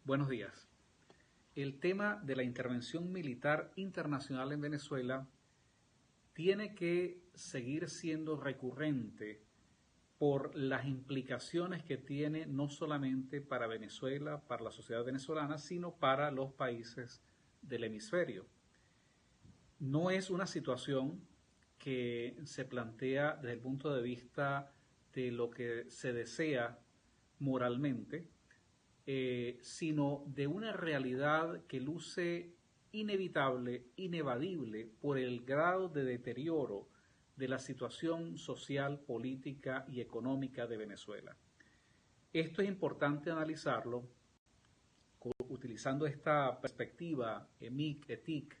Buenos días. El tema de la intervención militar internacional en Venezuela tiene que seguir siendo recurrente por las implicaciones que tiene no solamente para Venezuela, para la sociedad venezolana, sino para los países del hemisferio. No es una situación que se plantea desde el punto de vista de lo que se desea moralmente, sino de una realidad que luce inevitable, inevadible por el grado de deterioro de la situación social, política y económica de Venezuela. Esto es importante analizarlo utilizando esta perspectiva EMIC,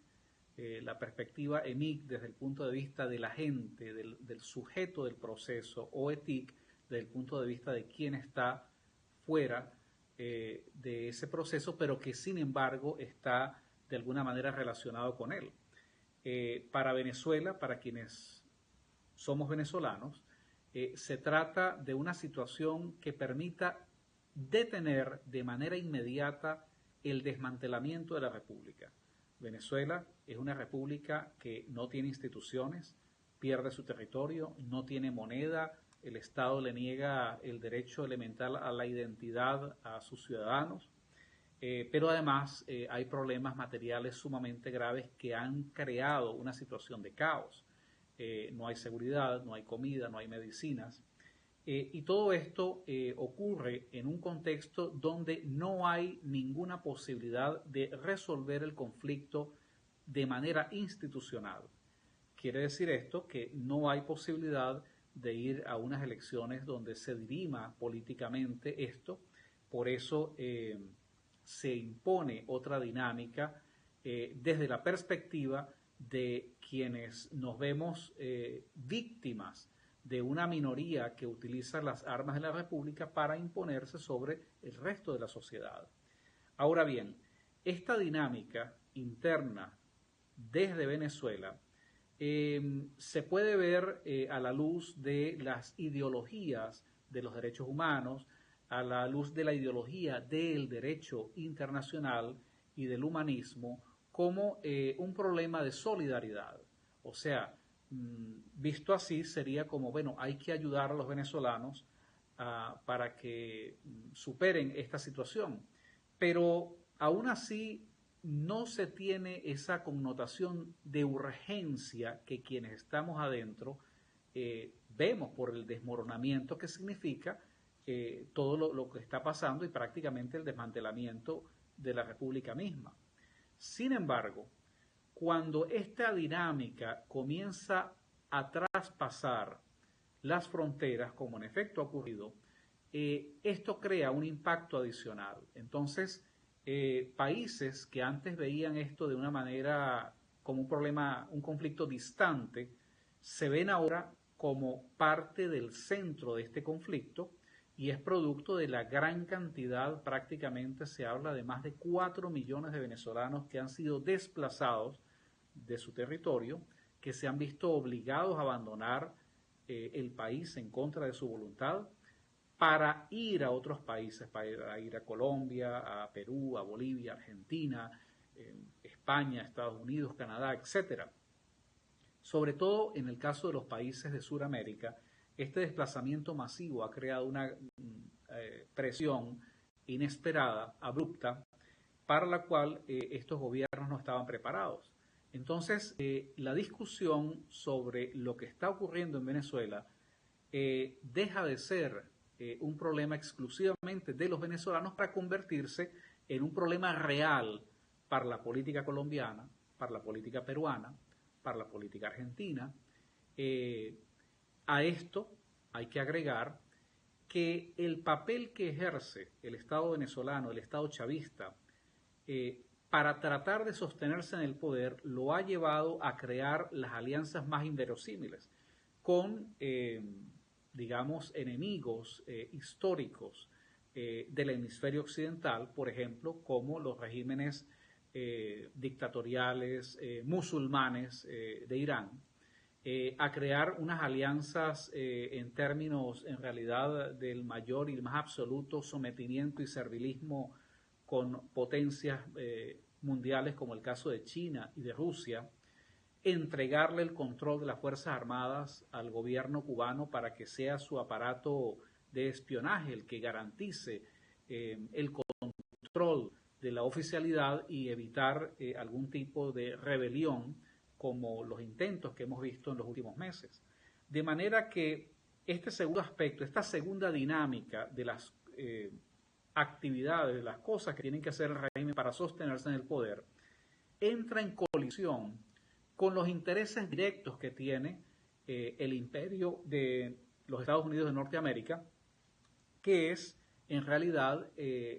la perspectiva EMIC desde el punto de vista de la gente, del sujeto del proceso, o ETIC desde el punto de vista de quien está fuera de ese proceso, pero que sin embargo está de alguna manera relacionado con él. Para Venezuela, para quienes somos venezolanos, se trata de una situación que permita detener de manera inmediata el desmantelamiento de la República. Venezuela es una república que no tiene instituciones, pierde su territorio, no tiene moneda, el Estado le niega el derecho elemental a la identidad a sus ciudadanos, pero además hay problemas materiales sumamente graves que han creado una situación de caos. No hay seguridad, no hay comida, no hay medicinas. Y todo esto ocurre en un contexto donde no hay ninguna posibilidad de resolver el conflicto de manera institucional. Quiere decir esto que no hay posibilidad de ir a unas elecciones donde se dirima políticamente esto. Por eso se impone otra dinámica desde la perspectiva de quienes nos vemos víctimas de una minoría que utiliza las armas de la República para imponerse sobre el resto de la sociedad. Ahora bien, esta dinámica interna desde Venezuela se puede ver a la luz de las ideologías de los derechos humanos, a la luz de la ideología del derecho internacional y del humanismo como un problema de solidaridad. O sea, visto así sería como, bueno, hay que ayudar a los venezolanos para que superen esta situación. Pero aún así no se tiene esa connotación de urgencia que quienes estamos adentro vemos por el desmoronamiento que significa todo lo que está pasando y prácticamente el desmantelamiento de la República misma. Sin embargo, cuando esta dinámica comienza a traspasar las fronteras, como en efecto ha ocurrido, esto crea un impacto adicional. Entonces, países que antes veían esto de una manera como un problema, un conflicto distante, se ven ahora como parte del centro de este conflicto y es producto de la gran cantidad, prácticamente se habla de más de 4 millones de venezolanos que han sido desplazados de su territorio, que se han visto obligados a abandonar el país en contra de su voluntad para ir a otros países, para ir a Colombia, a Perú, a Bolivia, Argentina, España, Estados Unidos, Canadá, etcétera. Sobre todo en el caso de los países de Sudamérica, este desplazamiento masivo ha creado una presión inesperada, abrupta, para la cual estos gobiernos no estaban preparados. Entonces, la discusión sobre lo que está ocurriendo en Venezuela deja de ser un problema exclusivamente de los venezolanos para convertirse en un problema real para la política colombiana, para la política peruana, para la política argentina. A esto hay que agregar que el papel que ejerce el Estado venezolano, el Estado chavista, para tratar de sostenerse en el poder, lo ha llevado a crear las alianzas más inverosímiles con, digamos, enemigos históricos del hemisferio occidental, por ejemplo, como los regímenes dictatoriales musulmanes de Irán, a crear unas alianzas en términos, en realidad, del mayor y más absoluto sometimiento y servilismo con potencias mundiales como el caso de China y de Rusia, entregarle el control de las Fuerzas Armadas al gobierno cubano para que sea su aparato de espionaje el que garantice el control de la oficialidad y evitar algún tipo de rebelión como los intentos que hemos visto en los últimos meses. De manera que este segundo aspecto, esta segunda dinámica de las actividades, de las cosas que tienen que hacer el régimen para sostenerse en el poder, entra en colisión con los intereses directos que tiene el imperio de los Estados Unidos de Norteamérica, que es en realidad,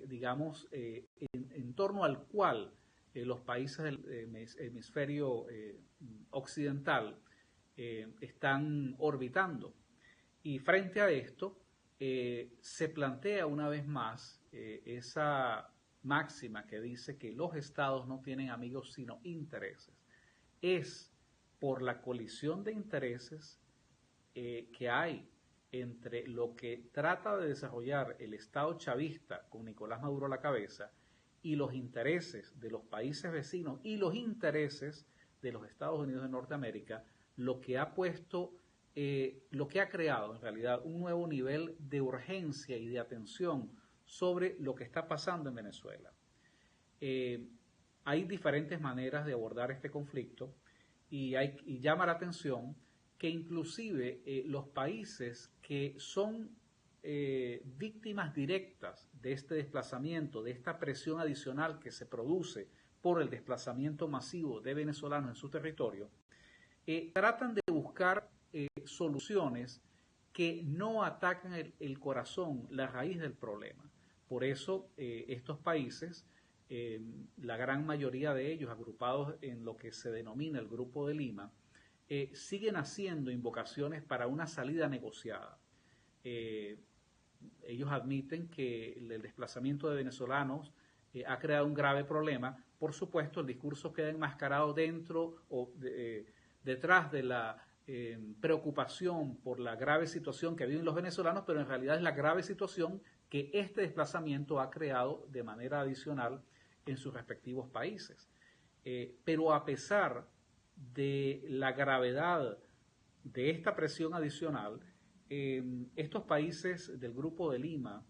digamos, en torno al cual los países del hemisferio occidental están orbitando. Y frente a esto, se plantea una vez más esa máxima que dice que los estados no tienen amigos sino intereses. Es por la colisión de intereses que hay entre lo que trata de desarrollar el Estado chavista con Nicolás Maduro a la cabeza y los intereses de los países vecinos y los intereses de los Estados Unidos de Norteamérica, lo que ha puesto, lo que ha creado en realidad un nuevo nivel de urgencia y de atención sobre lo que está pasando en Venezuela. Hay diferentes maneras de abordar este conflicto y llama la atención que inclusive los países que son víctimas directas de este desplazamiento, de esta presión adicional que se produce por el desplazamiento masivo de venezolanos en su territorio, tratan de buscar soluciones que no atacan el corazón, la raíz del problema. Por eso estos países, la gran mayoría de ellos agrupados en lo que se denomina el Grupo de Lima, siguen haciendo invocaciones para una salida negociada. Ellos admiten que el desplazamiento de venezolanos ha creado un grave problema. Por supuesto, el discurso queda enmascarado dentro o detrás de la preocupación por la grave situación que viven los venezolanos, pero en realidad es la grave situación que este desplazamiento ha creado de manera adicional en sus respectivos países. Pero a pesar de la gravedad de esta presión adicional, estos países del Grupo de Lima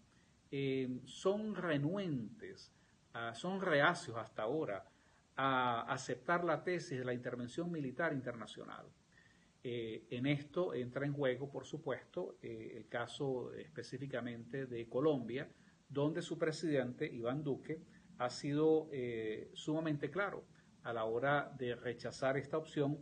son renuentes, son reacios hasta ahora a aceptar la tesis de la intervención militar internacional. En esto entra en juego, por supuesto, el caso específicamente de Colombia, donde su presidente, Iván Duque, ha sido sumamente claro a la hora de rechazar esta opción.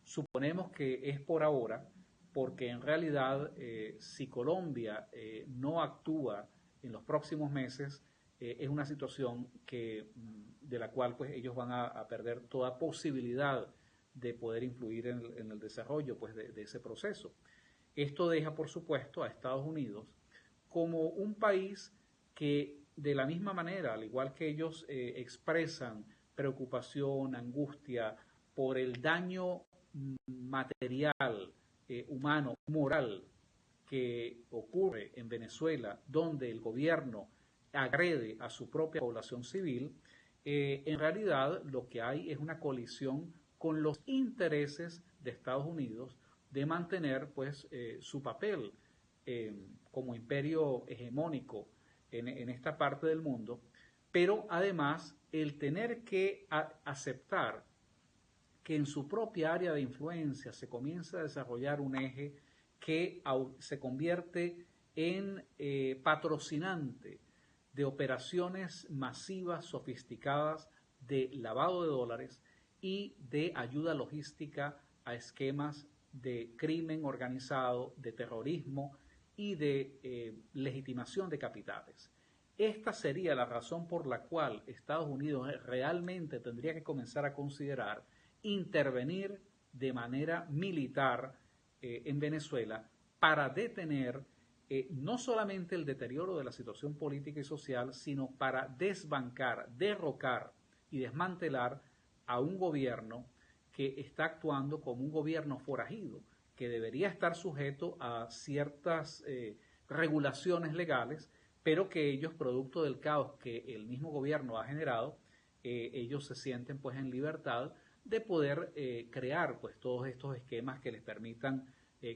Suponemos que es por ahora, porque en realidad si Colombia no actúa en los próximos meses, es una situación de la cual pues, ellos van a perder toda posibilidad de poder influir en el desarrollo pues, de ese proceso. Esto deja, por supuesto, a Estados Unidos como un país que de la misma manera, al igual que ellos expresan preocupación, angustia por el daño material, humano, moral que ocurre en Venezuela, donde el gobierno agrede a su propia población civil, en realidad lo que hay es una colisión con los intereses de Estados Unidos de mantener pues su papel como imperio hegemónico en esta parte del mundo, pero además el tener que aceptar que en su propia área de influencia se comienza a desarrollar un eje que se convierte en patrocinante de operaciones masivas, sofisticadas de lavado de dólares y de ayuda logística a esquemas de crimen organizado, de terrorismo y de legitimación de capitales. Esta sería la razón por la cual Estados Unidos realmente tendría que comenzar a considerar intervenir de manera militar en Venezuela para detener no solamente el deterioro de la situación política y social, sino para desbancar, derrocar y desmantelar a un gobierno que está actuando como un gobierno forajido, que debería estar sujeto a ciertas regulaciones legales, pero que ellos, producto del caos que el mismo gobierno ha generado, ellos se sienten pues en libertad de poder crear pues todos estos esquemas que les permitan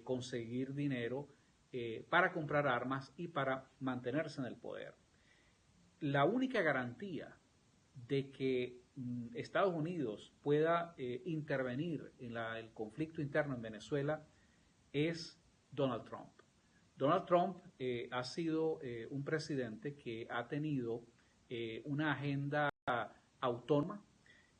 conseguir dinero para comprar armas y para mantenerse en el poder. La única garantía de que Estados Unidos pueda intervenir en el conflicto interno en Venezuela es Donald Trump. Donald Trump ha sido un presidente que ha tenido una agenda autónoma,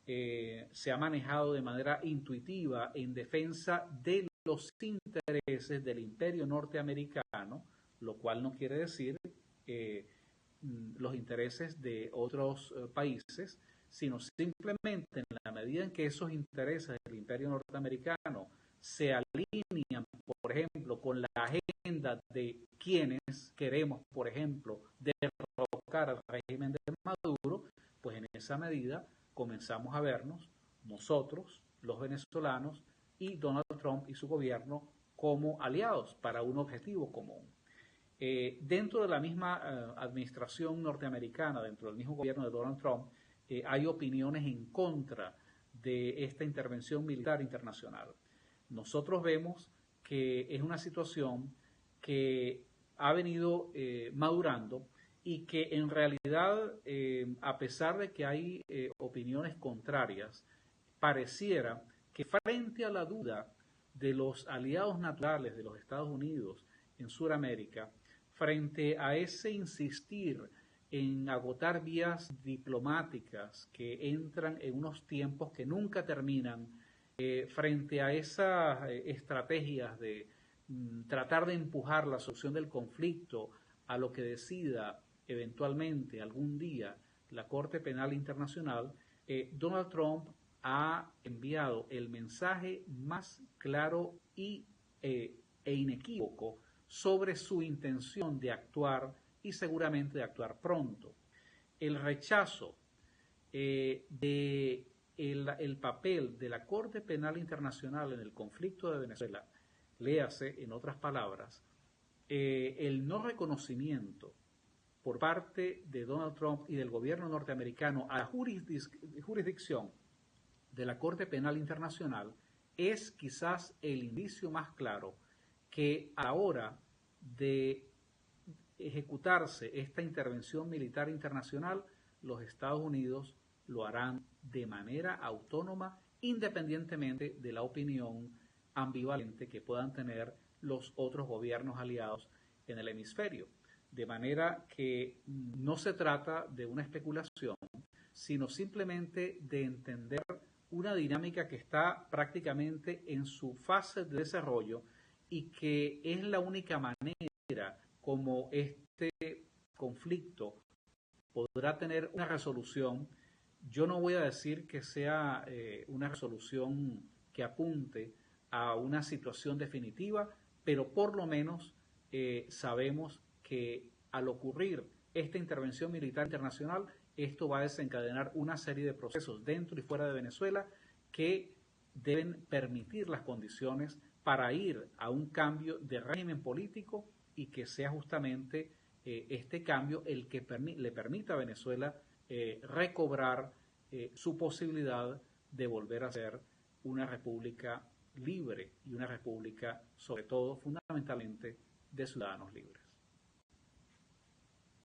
se ha manejado de manera intuitiva en defensa de los intereses del imperio norteamericano, lo cual no quiere decir los intereses de otros países, sino simplemente en la medida en que esos intereses del imperio norteamericano se alinean, por ejemplo, con la agenda de quienes queremos, por ejemplo, derrocar al régimen de Maduro, pues en esa medida comenzamos a vernos nosotros, los venezolanos, y Donald Trump y su gobierno como aliados para un objetivo común. Dentro de la misma administración norteamericana, dentro del mismo gobierno de Donald Trump, hay opiniones en contra de esta intervención militar internacional. Nosotros vemos que es una situación que ha venido madurando y que en realidad, a pesar de que hay opiniones contrarias, pareciera que frente a la duda de los aliados naturales de los Estados Unidos en Sudamérica, frente a ese insistir en agotar vías diplomáticas que entran en unos tiempos que nunca terminan, frente a esas estrategias de tratar de empujar la solución del conflicto a lo que decida eventualmente algún día la Corte Penal Internacional, Donald Trump ha enviado el mensaje más claro e inequívoco sobre su intención de actuar y seguramente de actuar pronto. El rechazo de el papel de la Corte Penal Internacional en el conflicto de Venezuela, léase, en otras palabras, el no reconocimiento por parte de Donald Trump y del gobierno norteamericano a la jurisdicción de la Corte Penal Internacional es quizás el indicio más claro que a la hora de ejecutarse esta intervención militar internacional, los Estados Unidos lo harán de manera autónoma, independientemente de la opinión ambivalente que puedan tener los otros gobiernos aliados en el hemisferio. De manera que no se trata de una especulación, sino simplemente de entender una dinámica que está prácticamente en su fase de desarrollo y que es la única manera como este conflicto podrá tener una resolución. Yo no voy a decir que sea una resolución que apunte a una situación definitiva, pero por lo menos sabemos que al ocurrir esta intervención militar internacional, esto va a desencadenar una serie de procesos dentro y fuera de Venezuela que deben permitir las condiciones para ir a un cambio de régimen político y que sea justamente este cambio el que le permita a Venezuela recobrar su posibilidad de volver a ser una república libre y una república, sobre todo, fundamentalmente, de ciudadanos libres.